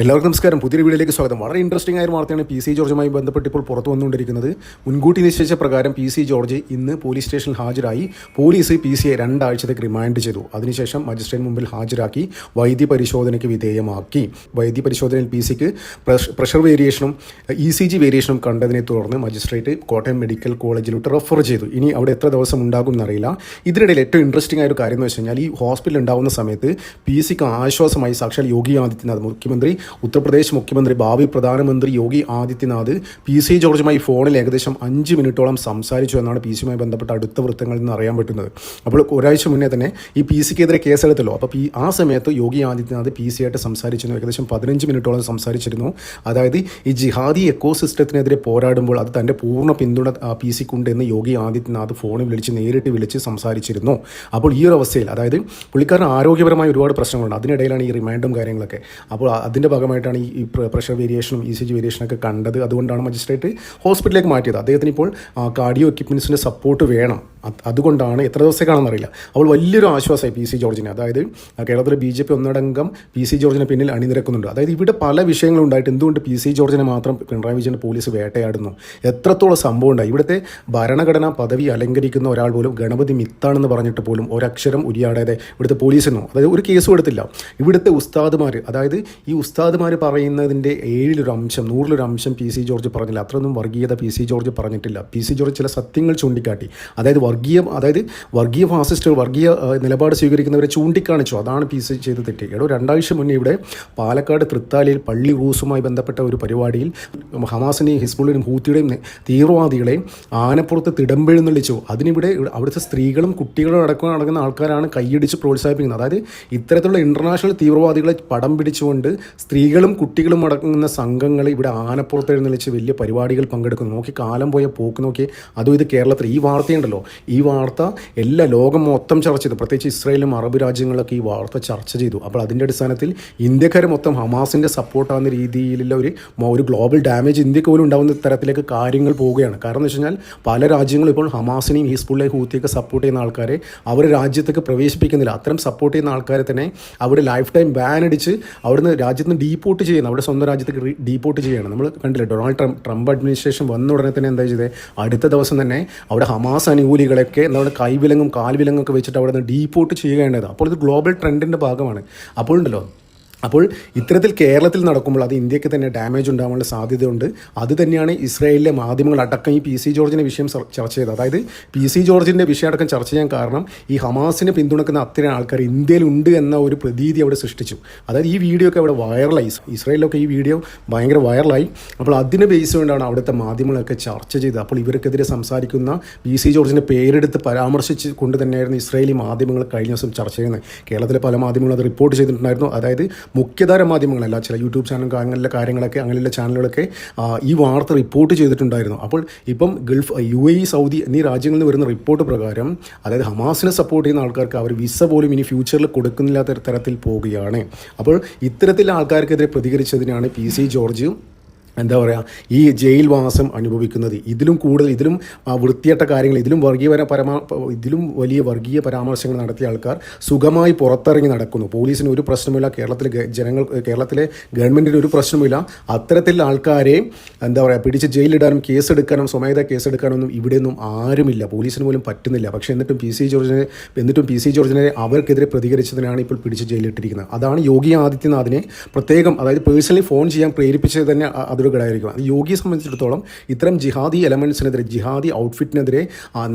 എല്ലാവർക്കും നമസ്കാരം. പുതിയൊരു വീഡിയോയിലേക്ക് സ്വാഗതം. വളരെ ഇൻട്രസ്റ്റിംഗ് ആയ വാർത്തയാണ് പി സി ജോർജുമായി ബന്ധപ്പെട്ട് ഇപ്പോൾ പുറത്തു വന്നുകൊണ്ടിരിക്കുന്നത്. മുൻകൂട്ടി നിശ്ചയിച്ച പ്രകാരം പി സി ജോർജ് ഇന്ന് പോലീസ് സ്റ്റേഷനിൽ ഹാജരായി. പോലീസ് പി സിയെ 2 ആഴ്ചത്തേക്ക് റിമാൻഡ് ചെയ്തു. അതിനുശേഷം മജിസ്ട്രേറ്റ് മുമ്പിൽ ഹാജരാക്കി വൈദ്യ പരിശോധനയ്ക്ക് വിധേയമാക്കി. വൈദ്യ പരിശോധനയിൽ പി സിക്ക് പ്രഷർ വേരിയേഷനും ECG വേരിയേഷനും കണ്ടതിനെ തുടർന്ന് മജിസ്ട്രേറ്റ് കോട്ടയം മെഡിക്കൽ കോളേജിലോട്ട് റെഫർ ചെയ്തു. ഇനി അവിടെ എത്ര ദിവസം ഉണ്ടാകും എന്നറിയില്ല. ഇതിനിടയിൽ ഏറ്റവും ഇൻട്രസ്റ്റിംഗ് ആയ ഒരു കാര്യം എന്ന് വെച്ച് കഴിഞ്ഞാൽ, ഈ ഹോസ്പിറ്റൽ ഉണ്ടാകുന്ന സമയത്ത് പി സിക്ക് ആശ്വാസമായി സാക്ഷാൽ യോഗി ആദിത്യനാഥ്, മുഖ്യമന്ത്രി, ഉത്തർപ്രദേശ് മുഖ്യമന്ത്രി, ഭാവി പ്രധാനമന്ത്രി യോഗി ആദിത്യനാഥ് പി സി ജോർജുമായി ഫോണിൽ ഏകദേശം 5 മിനിറ്റോളം സംസാരിച്ചു എന്നാണ് പി സിയുമായി ബന്ധപ്പെട്ട അടുത്ത വൃത്തങ്ങളിൽ നിന്ന് അറിയാൻ പറ്റുന്നത്. അപ്പോൾ ഒരാഴ്ച മുന്നേ തന്നെ ഈ പി സിക്കെതിരെ കേസെടുത്തല്ലോ. അപ്പോൾ ആ സമയത്ത് യോഗി ആദിത്യനാഥ് പി സിയായിട്ട് സംസാരിച്ചിരുന്നു. ഏകദേശം 15 മിനിറ്റോളം സംസാരിച്ചിരുന്നു. അതായത് ഈ ജിഹാദി എക്കോ സിസ്റ്റത്തിനെതിരെ പോരാടുമ്പോൾ അത് തൻ്റെ പൂർണ്ണ പിന്തുണ പി സിക്കുണ്ട് എന്ന് യോഗി ആദിത്യനാഥ് ഫോണിൽ നേരിട്ട് വിളിച്ച് സംസാരിച്ചിരുന്നു. അപ്പോൾ ഈ ഒരു അവസ്ഥയിൽ, അതായത് പുള്ളിക്കാരന് ആരോഗ്യപരമായ ഒരുപാട് പ്രശ്നങ്ങളുണ്ട്. അതിനിടയിലാണ് ഈ റിമാൻഡും കാര്യങ്ങളൊക്കെ. അപ്പോൾ അതിൻ്റെ ഭാഗമായിട്ടാണ് ഈ പ്രഷർ വേരിയേഷനും ECG വേരിയേഷനൊക്കെ കണ്ടത്. അതുകൊണ്ടാണ് മജിസ്ട്രേറ്റ് ഹോസ്പിറ്റലിലേക്ക് മാറ്റിയത്. അദ്ദേഹത്തിന് ഇപ്പോൾ കാർഡിയോ എക്യുപ്മെൻറ്റ്സിൻ്റെ സപ്പോർട്ട് വേണം. അതുകൊണ്ടാണ് എത്ര ദിവസത്തേക്കാണെന്നറിയില്ല. അപ്പോൾ വലിയൊരു ആശ്വാസമായി പി സി ജോർജിന്. അതായത് കേരളത്തിലെ BJP ഒന്നടങ്കം പി സി ജോർജിനെ പിന്നിൽ അണിനിരക്കുന്നുണ്ട്. അതായത് ഇവിടെ പല വിഷയങ്ങളുണ്ടായിട്ട് എന്തുകൊണ്ട് പി സി ജോർജിനെ മാത്രം പിണറായി വിജയൻ പോലീസ് വേട്ടയാടുന്നു? എത്രത്തോളം സംഭവം ഉണ്ടായി. ഇവിടുത്തെ ഭരണഘടനാ പദവി അലങ്കരിക്കുന്ന ഒരാൾ പോലും ഗണപതി മിത്താണെന്ന് പറഞ്ഞിട്ട് പോലും ഒരക്ഷരം ഉരിയാടാതെ ഇവിടുത്തെ പോലീസിനോ, അതായത് ഒരു കേസും എടുത്തില്ല. ഇവിടുത്തെ ഉസ്താദുമാർ, അതായത് ഈ ഉസ്താദുമാർ പറയുന്നതിൻ്റെ 7 അംശം 100 അംശം പി സി ജോർജ് പറഞ്ഞില്ല. അത്രയൊന്നും വർഗീയത പി സി ജോർജ് പറഞ്ഞിട്ടില്ല. പി സി ജോർജ് ചില സത്യങ്ങൾ ചൂണ്ടിക്കാട്ടി. അതായത് വർഗീയ ഫാസിസ്റ്റുകൾ, വർഗീയ നിലപാട് സ്വീകരിക്കുന്നവരെ ചൂണ്ടിക്കാണിച്ചു. അതാണ് പി സി ചെയ്ത് തെറ്റി. 2 ആഴ്ച മുന്നേ ഇവിടെ പാലക്കാട് തൃത്താലയിൽ പള്ളി റൂസുമായി ബന്ധപ്പെട്ട ഒരു പരിപാടിയിൽ ഹമാസിനെയും ഹിസ്ബുള്ളിനെയും ഹൂത്തിയുടെയും തീവ്രവാദികളെയും ആനപ്പുറത്ത് തിടമ്പെഴുന്നള്ളിച്ചു. അതിനിവിടെ അവിടുത്തെ സ്ത്രീകളും കുട്ടികളും നടക്കുന്ന ആൾക്കാരാണ് കൈയടിച്ച് പ്രോത്സാഹിപ്പിക്കുന്നത്. അതായത് ഇത്തരത്തിലുള്ള ഇൻ്റർനാഷണൽ തീവ്രവാദികളെ പടം പിടിച്ചുകൊണ്ട് സ്ത്രീകളും കുട്ടികളും അടങ്ങുന്ന സംഘങ്ങൾ ഇവിടെ ആനപ്പുറത്ത് എഴുന്നള്ളിച്ച് വലിയ പരിപാടികൾ പങ്കെടുക്കുന്നു. നോക്കി കാലം പോയ പോക്ക് നോക്കി. അതും ഇത് കേരളത്തിൽ ഈ വാർത്തയുണ്ടല്ലോ, ഈ വാർത്ത എല്ലാ ലോകം മൊത്തം ചർച്ച ചെയ്തു. പ്രത്യേകിച്ച് ഇസ്രായേലും അറബ് രാജ്യങ്ങളൊക്കെ ഈ വാർത്ത ചർച്ച ചെയ്തു. അപ്പോൾ അതിൻ്റെ അടിസ്ഥാനത്തിൽ ഇന്ത്യക്കാർ മൊത്തം ഹമാസിൻ്റെ സപ്പോർട്ടാകുന്ന രീതിയിലുള്ള ഒരു ഗ്ലോബൽ ഡാമേജ് ഇന്ത്യക്ക് പോലും ഉണ്ടാകുന്ന തരത്തിലേക്ക് കാര്യങ്ങൾ പോവുകയാണ്. കാരണം എന്ന് വെച്ച് കഴിഞ്ഞാൽ പല രാജ്യങ്ങളും ഇപ്പോൾ ഹമാസിനെയും ഹിസ്ബുള്ളയും ഹൂത്തിയൊക്കെ സപ്പോർട്ട് ചെയ്യുന്ന ആൾക്കാരെ അവർ രാജ്യത്തേക്ക് പ്രവേശിപ്പിക്കുന്നില്ല. അത്തരം സപ്പോർട്ട് ചെയ്യുന്ന ആൾക്കാരെ തന്നെ അവിടെ ലൈഫ് ടൈം ബാൻ അടിച്ച് അവിടുന്ന് രാജ്യത്ത് നിന്ന് ഡീപ്പോർട്ട് ചെയ്യുന്നു. അവിടെ സ്വന്തം രാജ്യത്തേക്ക് ഡീപ്പോർട്ട് ചെയ്യുകയാണ്. നമ്മൾ കണ്ടില്ലേ, ഡൊണാൾഡ് ട്രംപ് അഡ്മിനിസ്ട്രേഷൻ വന്ന ഉടനെ തന്നെ എന്താ ചെയ്തത്? അടുത്ത ദിവസം തന്നെ അവിടെ ഹമാസ് അനുകൂലികളൊക്കെ എന്താണ് കൈവിലങ്ങും കാൽവിലങ്ങും ഒക്കെ വെച്ചിട്ട് അവിടെ നിന്ന് ഡീപ്പോർട്ട് ചെയ്യുകയാണത്. അപ്പോൾ ഇത് ഗ്ലോബൽ ട്രെൻഡിൻ്റെ ഭാഗമാണ്. അപ്പോൾ ഇത്തരത്തിൽ കേരളത്തിൽ നടക്കുമ്പോൾ അത് ഇന്ത്യക്ക് തന്നെ ഡാമേജ് ഉണ്ടാകാനുള്ള സാധ്യതയുണ്ട്. അത് തന്നെയാണ് ഇസ്രായേലിലെ മാധ്യമങ്ങൾ അടക്കം ഈ പി സി ജോർജിൻ്റെ വിഷയം ചർച്ച ചെയ്തത്. അതായത് പി സി ജോർജിൻ്റെ വിഷയം അടക്കം ചർച്ച ചെയ്യാൻ കാരണം ഈ ഹമാസിനെ പിന്തുണക്കുന്ന അത്തരം ആൾക്കാർ ഇന്ത്യയിലുണ്ട് എന്ന ഒരു പ്രതീതി അവിടെ സൃഷ്ടിച്ചു. അതായത് ഈ വീഡിയോ ഒക്കെ അവിടെ വൈറലായി. ഇസ്രായേലിലൊക്കെ ഈ വീഡിയോ ഭയങ്കര വൈറലായി. അപ്പോൾ അതിന് ബേസ് കൊണ്ടാണ് അവിടുത്തെ മാധ്യമങ്ങളൊക്കെ ചർച്ച ചെയ്തത്. അപ്പോൾ ഇവർക്കെതിരെ സംസാരിക്കുന്ന പി സി ജോർജിൻ്റെ പേരെടുത്ത് പരാമർശിച്ച് കൊണ്ട് തന്നെയായിരുന്നു ഇസ്രായേലി മാധ്യമങ്ങൾ കഴിഞ്ഞ ദിവസം ചർച്ച ചെയ്യുന്നത്. കേരളത്തിലെ പല മാധ്യമങ്ങളും അത് റിപ്പോർട്ട് ചെയ്തിട്ടുണ്ടായിരുന്നു. അതായത് മുഖ്യധാര മാധ്യമങ്ങളല്ല, ചില യൂട്യൂബ് ചാനൽ അങ്ങനെയുള്ള കാര്യങ്ങളൊക്കെ, അങ്ങനെയുള്ള ചാനലുകളൊക്കെ ഈ വാർത്ത റിപ്പോർട്ട് ചെയ്തിട്ടുണ്ടായിരുന്നു. അപ്പോൾ ഇപ്പം ഗൾഫ്, UAE, സൗദി എന്നീ രാജ്യങ്ങളിൽ നിന്ന് വരുന്ന റിപ്പോർട്ട് പ്രകാരം, അതായത് ഹമാസിനെ സപ്പോർട്ട് ചെയ്യുന്ന ആൾക്കാർക്ക് അവർ വിസ പോലും ഇനി ഫ്യൂച്ചറിൽ കൊടുക്കുന്നില്ലാത്ത തരത്തിൽ പോവുകയാണ്. അപ്പോൾ ഇത്തരത്തിലുള്ള ആൾക്കാർക്കെതിരെ പ്രതികരിച്ചതിനാണ് പി സി ജോർജ് എന്താ പറയുക, ഈ ജയിൽ വാസം അനുഭവിക്കുന്നത്. ഇതിലും കൂടുതൽ, ഇതിലും വൃത്തിയട്ട കാര്യങ്ങൾ, ഇതിലും വലിയ വർഗീയ പരാമർശങ്ങൾ നടത്തിയ ആൾക്കാർ സുഖമായി പുറത്തിറങ്ങി നടക്കുന്നു. പോലീസിന് ഒരു പ്രശ്നമില്ല, കേരളത്തിലെ ഗവൺമെൻറ്റിന് ഒരു പ്രശ്നമില്ല. അത്തരത്തിലുള്ള ആൾക്കാരെ എന്താ പറയുക, പിടിച്ച് ജയിലിടാനും കേസെടുക്കാനും സ്വമേധ കേസെടുക്കാനൊന്നും ഇവിടെയൊന്നും ആരുമില്ല, പോലീസിന് പോലും പറ്റുന്നില്ല. പക്ഷേ എന്നിട്ടും പി സി ജോർജിനെ അവർക്കെതിരെ പ്രതികരിച്ചതിനാണ് ഇപ്പോൾ പിടിച്ച് ജയിലിട്ടിരിക്കുന്നത്. അതാണ് യോഗി ആദിത്യനാഥിനെ പ്രത്യേകം, അതായത് പേഴ്സണലി ഫോൺ ചെയ്യാൻ പ്രേരിപ്പിച്ചത് തന്നെ ഘടകമായിരിക്കും. അത് യോഗിയെ സംബന്ധിച്ചിടത്തോളം ഇത്തരം ജിഹാദി എലമെൻസിനെതിരെ, ജിഹാദി ഔട്ട്ഫിറ്റിനെതിരെ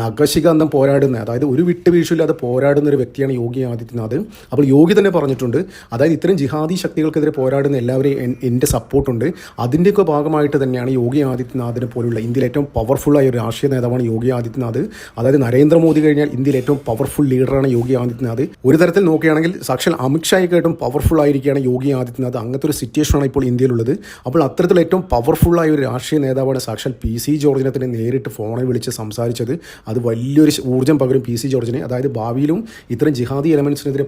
നഖശികാന്തം പോരാടുന്ന, അതായത് ഒരു വിട്ടുവീഴ്ചയില്ലാതെ പോരാടുന്ന ഒരു വ്യക്തിയാണ് യോഗി ആദിത്യനാഥ്. അപ്പോൾ യോഗി തന്നെ പറഞ്ഞിട്ടുണ്ട്, അതായത് ഇത്തരം ജിഹാദി ശക്തികൾക്കെതിരെ പോരാടുന്ന എല്ലാവരെയും എൻ്റെ സപ്പോർട്ടുണ്ട്. അതിൻ്റെയൊക്കെ ഭാഗമായിട്ട് തന്നെയാണ് യോഗി ആദിത്യനാഥിനെ പോലുള്ള ഇന്ത്യയിലെ ഏറ്റവും പവർഫുള്ളായ ഒരു രാഷ്ട്രീയ നേതാവാണ് യോഗി ആദിത്യനാഥ്. അതായത് നരേന്ദ്രമോദി കഴിഞ്ഞാൽ ഇന്ത്യയിലെ ഏറ്റവും പവർഫുൾ ലീഡറാണ് യോഗി ആദിത്യനാഥ്. ഒരു തരത്തിൽ നോക്കുകയാണെങ്കിൽ സാക്ഷാൽ അമിത്ഷായ്ക്കായിട്ടും പവർഫുൾ ആയിരിക്കുകയാണ് യോഗി ആദിത്യനാഥ്. അങ്ങനത്തെ ഒരു സിറ്റുവേഷനാണ് ഇപ്പോൾ ഇന്ത്യയിലുള്ളത്. അപ്പോൾ അത്തരത്തിലുള്ള ഏറ്റവും ഇത്രയും പവർഫുള്ളായ ഒരു രാഷ്ട്രീയ നേതാവാണ് സാക്ഷാൽ PC ജോർജിനെ തന്നെ നേരിട്ട് ഫോണിൽ വിളിച്ച് സംസാരിച്ചത്. അത് വലിയൊരു ഊർജ്ജം പകരും PC ജോർജിന്. അതായത് ഭാവിയിലും ഇത്തരം ജിഹാദി എലമെൻസിനെതിരെ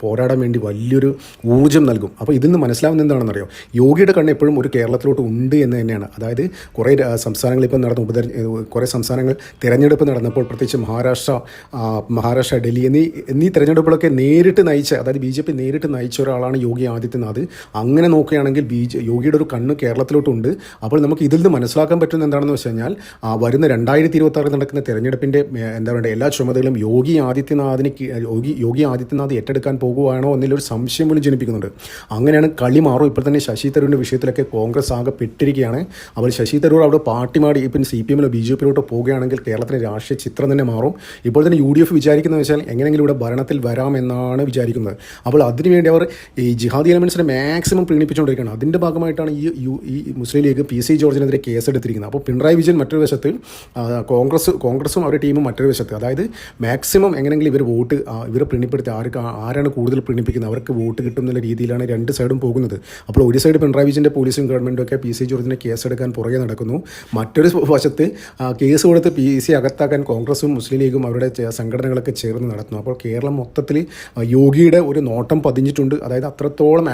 പോരാടാൻ വേണ്ടി വലിയൊരു ഊർജ്ജം നൽകും. അപ്പോൾ ഇതിൽ നിന്ന് മനസ്സിലാവുന്ന എന്താണെന്നറിയോ, യോഗിയുടെ കണ്ണ് എപ്പോഴും ഒരു കേരളത്തിലോട്ട് ഉണ്ട് എന്ന് തന്നെയാണ്. അതായത് കുറേ സംസ്ഥാനങ്ങൾ ഇപ്പോൾ നടന്ന കുറേ സംസ്ഥാനങ്ങൾ തിരഞ്ഞെടുപ്പ് നടന്നപ്പോൾ, പ്രത്യേകിച്ച് മഹാരാഷ്ട്ര, ഡൽഹി എന്നീ തിരഞ്ഞെടുപ്പുകളൊക്കെ നേരിട്ട് നയിച്ച, അതായത് BJP നേരിട്ട് നയിച്ച ഒരാളാണ് യോഗി ആദിത്യനാഥ്. അങ്ങനെ നോക്കുകയാണെങ്കിൽ യോഗിയുടെ ഒരു കണ്ണ് കേരളത്തിലോട്ടുണ്ട്. അപ്പോൾ നമുക്ക് ഇതിൽ നിന്ന് മനസ്സിലാക്കാൻ പറ്റുന്ന എന്താണെന്ന് വെച്ച് കഴിഞ്ഞാൽ, വരുന്ന 2026 നടക്കുന്ന തിരഞ്ഞെടുപ്പിൻ്റെ എന്താ പറയുക എല്ലാ ചുമതലകളും യോഗി ആദിത്യനാഥ് ഏറ്റെടുക്കാൻ പോകുകയാണോ എന്നുള്ളൊരു സംശയം പോലും ജനിപ്പിക്കുന്നുണ്ട്. അങ്ങനെയാണ് കളി മാറും. ഇപ്പോൾ തന്നെ ശശി തരൂരിൻ്റെ വിഷയത്തിലൊക്കെ കോൺഗ്രസ് ആകെ പെട്ടിരിക്കുകയാണ്. അപ്പോൾ ശശി തരൂർ അവിടെ പാർട്ടി മാറി ഇപ്പം CPM-ലോ BJP-ലോട്ടോ പോവുകയാണെങ്കിൽ കേരളത്തിലെ രാഷ്ട്രീയ ചിത്രം തന്നെ മാറും. ഇപ്പോൾ തന്നെ UDF വിചാരിക്കുന്നത് വെച്ചാൽ എങ്ങനെയെങ്കിലും ഇവിടെ ഭരണത്തിൽ വരാമെന്നാണ് വിചാരിക്കുന്നത്. അപ്പോൾ അതിനുവേണ്ടി അവർ ഈ ജിഹാദി എലമെൻസിനെ മാക്സിമം പ്രീണിപ്പിച്ചുകൊണ്ടിരിക്കുകയാണ്. അതിൻ്റെ ഭാഗമായിട്ടാണ് ഈ മുസ്ലിം ലീഗ് PC ജോർജിനെതിരെ കേസെടുത്തിരിക്കുന്നത്. അപ്പോൾ പിണറായി വിജയൻ മറ്റൊരു വശത്ത്, കോൺഗ്രസും അവരുടെ ടീമും മറ്റൊരു വശത്ത്, അതായത് മാക്സിമം എങ്ങനെയെങ്കിലും ഇവരെ പ്രീണിപ്പെടുത്തി ആരാണ് കൂടുതൽ പ്രീണിപ്പിക്കുന്നത് അവർക്ക് വോട്ട് കിട്ടും എന്നുള്ള രീതിയിലാണ് രണ്ട് സൈഡും പോകുന്നത്. അപ്പോൾ ഒരു സൈഡ് പിണറായി വിജയൻ്റെ പോലീസും ഗവൺമെൻറ്റും ഒക്കെ PC ജോർജിനെ കേസെടുക്കാൻ പുറകെ നടക്കുന്നു. മറ്റൊരു വശത്ത് കേസ് കൊടുത്ത് PC അകത്താക്കാൻ കോൺഗ്രസും മുസ്ലിം ലീഗും അവരുടെ സംഘടനകളൊക്കെ ചേർന്ന് നടത്തുന്നു. അപ്പോൾ കേരളം മൊത്തത്തിൽ യോഗിയുടെ ഒരു നോട്ടം പതിഞ്ഞിട്ടുണ്ട്. അതായത് അത്രത്തോളം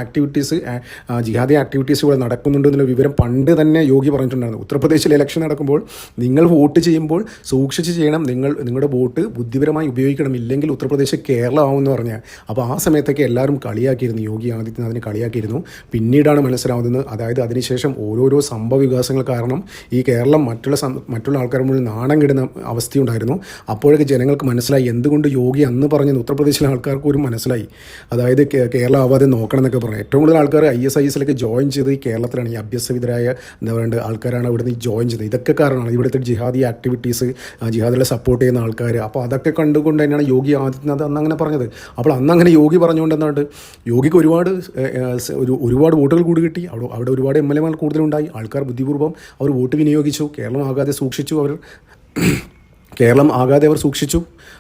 ജിഹാദി ആക്ടിവിറ്റീസുകൾ നടക്കുന്നുണ്ട് എന്നുള്ള വിവരം പണ്ട് തന്നെ യോഗി പറഞ്ഞിട്ടുണ്ടായിരുന്നു. ഉത്തർപ്രദേശിൽ ഇലക്ഷൻ നടക്കുമ്പോൾ നിങ്ങൾ വോട്ട് ചെയ്യുമ്പോൾ സൂക്ഷിച്ച് ചെയ്യണം, നിങ്ങളുടെ വോട്ട് ബുദ്ധിപരമായി ഉപയോഗിക്കണം, ഇല്ലെങ്കിൽ ഉത്തർപ്രദേശ് കേരളം ആവുമെന്ന് പറഞ്ഞാൽ. അപ്പോൾ ആ സമയത്തൊക്കെ എല്ലാവരും കളിയാക്കിയിരുന്നു, യോഗി ആദിത്യനാഥിനെ കളിയാക്കിയിരുന്നു. പിന്നീടാണ് മനസ്സിലാവുന്നത്, അതായത് അതിനുശേഷം ഓരോരോ സംഭവ വികാസങ്ങൾ കാരണം ഈ കേരളം മറ്റുള്ള ആൾക്കാരുടെ മുന്നിൽ നാണം കെടുന്ന അവസ്ഥയുണ്ടായിരുന്നു. അപ്പോഴൊക്കെ ജനങ്ങൾക്ക് മനസ്സിലായി എന്തുകൊണ്ട് യോഗി അന്ന് പറഞ്ഞത് ഉത്തർപ്രദേശിലെ ആൾക്കാർക്ക് ഒരു മനസ്സിലായി. അതായത് കേരളം ആവാതെ നോക്കണം എന്നൊക്കെ പറഞ്ഞു. ഏറ്റവും കൂടുതൽ ആൾക്കാർ ISIS-ലേക്ക് ജോയിൻ ചെയ്ത് ഈ കേരളത്തിലാണ്. ഈ അഭ്യസ്തവിധരായ എന്താ പറയുക ആൾക്കാരാണ് ഇവിടുന്ന് ജോയിൻ ചെയ്തത്. ഇതൊക്കെ കാരണമാണ് ഇവിടുത്തെ ജിഹാദി ആക്ടിവിറ്റീസ്, ജിഹാദികളെ സപ്പോർട്ട് ചെയ്യുന്ന ആൾക്കാർ. അപ്പോൾ അതൊക്കെ കണ്ടുകൊണ്ട് തന്നെയാണ് യോഗി ആദിത്യനാഥ് അന്ന് അങ്ങനെ പറഞ്ഞത്. അപ്പോൾ അന്ന് അങ്ങനെ യോഗി പറഞ്ഞുകൊണ്ട് എന്താണ്, യോഗിക്ക് ഒരുപാട് വോട്ടുകൾ കൂടി കിട്ടി. അവിടെ ഒരുപാട് MLA-മാർ കൂടുതലുണ്ടായി. ആൾക്കാർ ബുദ്ധിപൂർവ്വം അവർ വോട്ട് വിനിയോഗിച്ചു. കേരളം ആകാതെ സൂക്ഷിച്ചു.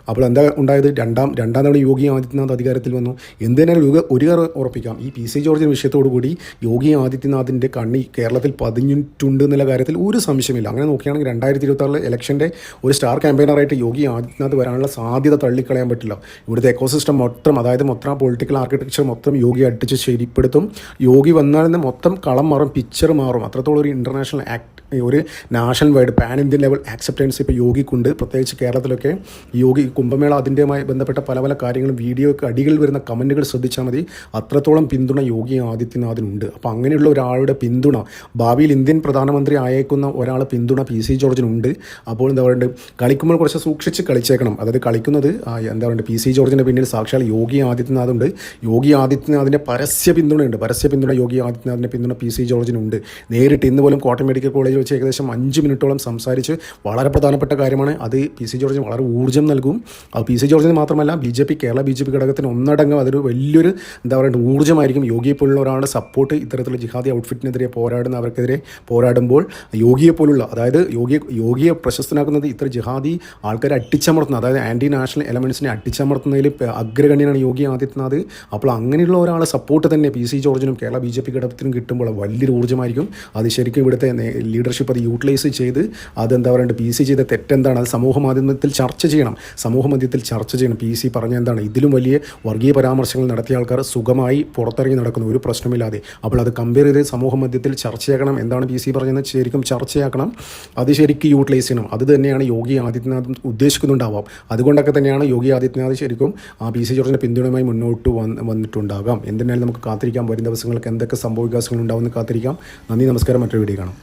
അപ്പോൾ എന്താ ഉണ്ടായത്, രണ്ടാം തവണ യോഗി ആദിത്യനാഥ് അധികാരത്തിൽ വന്നു. എന്തിനാലും ഒരു കാര്യം ഉറപ്പിക്കാം, ഈ PC ജോർജിൻ്റെ വിഷയത്തോടു കൂടി യോഗി ആദിത്യനാഥിൻ്റെ കണ്ണി കേരളത്തിൽ പതിഞ്ഞിട്ടുണ്ട് എന്നുള്ള കാര്യത്തിൽ ഒരു സംശയമില്ല. അങ്ങനെ നോക്കുകയാണെങ്കിൽ 2026 ഇലക്ഷൻ്റെ ഒരു സ്റ്റാർ ക്യാമ്പയിനറായിട്ട് യോഗി ആദിത്യനാഥ് വരാനുള്ള സാധ്യത തള്ളിക്കളയാൻ പറ്റില്ല. ഇവിടുത്തെ എക്കോസിസ്റ്റം മൊത്തം പൊളിറ്റിക്കൽ ആർക്കിടെക്ചർ മൊത്തം യോഗി അടിച്ച് ശരിപ്പെടുത്തും. യോഗി വന്നാൽ തന്നെ മൊത്തം കളം മാറും, പിക്ചർ മാറും. അത്രത്തോളം ഒരു ഇൻ്റർനാഷണൽ ഒരു national wide pan Indian level acceptance ഇപ്പോൾ യോഗിക്കുണ്ട്. പ്രത്യേകിച്ച് കേരളത്തിലൊക്കെ യോഗി കുംഭമേള അതിൻ്റെയുമായി ബന്ധപ്പെട്ട പല കാര്യങ്ങളും വീഡിയോയ്ക്ക് അടികളിൽ വരുന്ന കമൻറ്റുകൾ ശ്രദ്ധിച്ചാൽ മതി. അത്രത്തോളം പിന്തുണ യോഗി ആദിത്യനാഥിനുണ്ട്. അപ്പോൾ അങ്ങനെയുള്ള ഒരാളുടെ പിന്തുണ, ഭാവിയിൽ ഇന്ത്യൻ പ്രധാനമന്ത്രി ആയേക്കുന്ന ഒരാളെ പിന്തുണ PC ജോർജിനുണ്ട്. അപ്പോൾ എന്താ പറയുക, കളിക്കുമ്പോൾ കുറച്ച് സൂക്ഷിച്ച് കളിച്ചേക്കണം. അതായത് കളിക്കുന്നത് എന്താ പറയുക, PC ജോർജിൻ്റെ പിന്നിൽ സാക്ഷാൽ യോഗി ആദിത്യനാഥുണ്ട്. യോഗി ആദിത്യനാഥിൻ്റെ പരസ്യ പിന്തുണ യോഗി ആദിത്യനാഥിൻ്റെ പിന്തുണ PC ജോർജിനുണ്ട്. നേരിട്ട് ഇന്ന് പോലും കോട്ടയം മെഡിക്കൽ കോളേജിൽ വെച്ച് ഏകദേശം 5 മിനിറ്റോളം സംസാരിച്ച് വളരെ പ്രധാനപ്പെട്ട കാര്യമാണ്. അത് PC ജോർജിന് വളരെ ഊർജ്ജം നൽകും. അത് PC ജോർജിന് മാത്രമല്ല കേരള BJP ഘടകത്തിന് ഒന്നടങ്കം അതൊരു വലിയൊരു എന്താ പറയുക ഊർജ്ജമായിരിക്കും. യോഗിയെപ്പോലുള്ള ഒരാളുടെ സപ്പോർട്ട് ഇത്തരത്തിലുള്ള ജിഹാദി ഔട്ട്ഫിറ്റിനെതിരെ അവർക്കെതിരെ പോരാടുമ്പോൾ യോഗിയെപ്പോലുള്ള, അതായത് യോഗിയെ പ്രശസ്തനാക്കുന്നത് ഇത്ര ജിഹാദി ആൾക്കാരെ അടിച്ചമർത്തുന്ന, അതായത് ആൻറ്റി നാഷണൽ എലമെൻസിനെ അടിച്ചമർത്തുന്നതിൽ അഗ്രഗണ്യനാണ് യോഗി ആദിത്യനാഥ്. അപ്പോൾ അങ്ങനെയുള്ള ഒരാളെ സപ്പോർട്ട് തന്നെ PC ജോർജിനും കേരള BJP ഘടകത്തിനും കിട്ടുമ്പോൾ വലിയൊരു ഊർജ്ജമായിരിക്കും. അത് ശരിക്കും ഇവിടുത്തെ ലീഡർഷിപ്പ് അത് യൂട്ടിലൈസ് ചെയ്ത് അതെന്താ പറയുക, PC ചെയ്ത തെറ്റെന്താണ് അത് സമൂഹ മാധ്യമത്തിൽ ചർച്ച ചെയ്യണം. PC പറഞ്ഞ എന്താണ്, ഇതിലും വലിയ വർഗീയ പരാമർശങ്ങൾ നടത്തിയ ആൾക്കാർ സുഖമായി പുറത്തിറങ്ങി നടക്കുന്നു, ഒരു പ്രശ്നമില്ലാതെ. അപ്പോൾ അത് കമ്പയർ ചെയ്ത് സമൂഹ മധ്യത്തിൽ ചർച്ചയാക്കണം. എന്താണ് PC പറഞ്ഞത് ശരിക്കും ചർച്ചയാക്കണം, അത് ശരിക്കും യൂട്ടിലൈസ് ചെയ്യണം. അത് തന്നെയാണ് യോഗി ആദിത്യനാഥ് ഉദ്ദേശിക്കുന്നുണ്ടാവാം. അതുകൊണ്ടൊക്കെ തന്നെയാണ് യോഗി ആദിത്യനാഥ് ശരിക്കും PC ജോർജിൻ്റെ പിന്തുണയുമായി മുന്നോട്ട് വന്നിട്ടുണ്ടാകാം. എന്തിനാലും നമുക്ക് കാത്തിരിക്കാം. വരും ദിവസങ്ങൾക്ക് എന്തൊക്കെ സംഭവ വികാസങ്ങൾ ഉണ്ടാവുമെന്ന് കാത്തിരിക്കാം. നന്ദി, നമസ്കാരം. മറ്റൊരു വീഡിയോ കാണാം.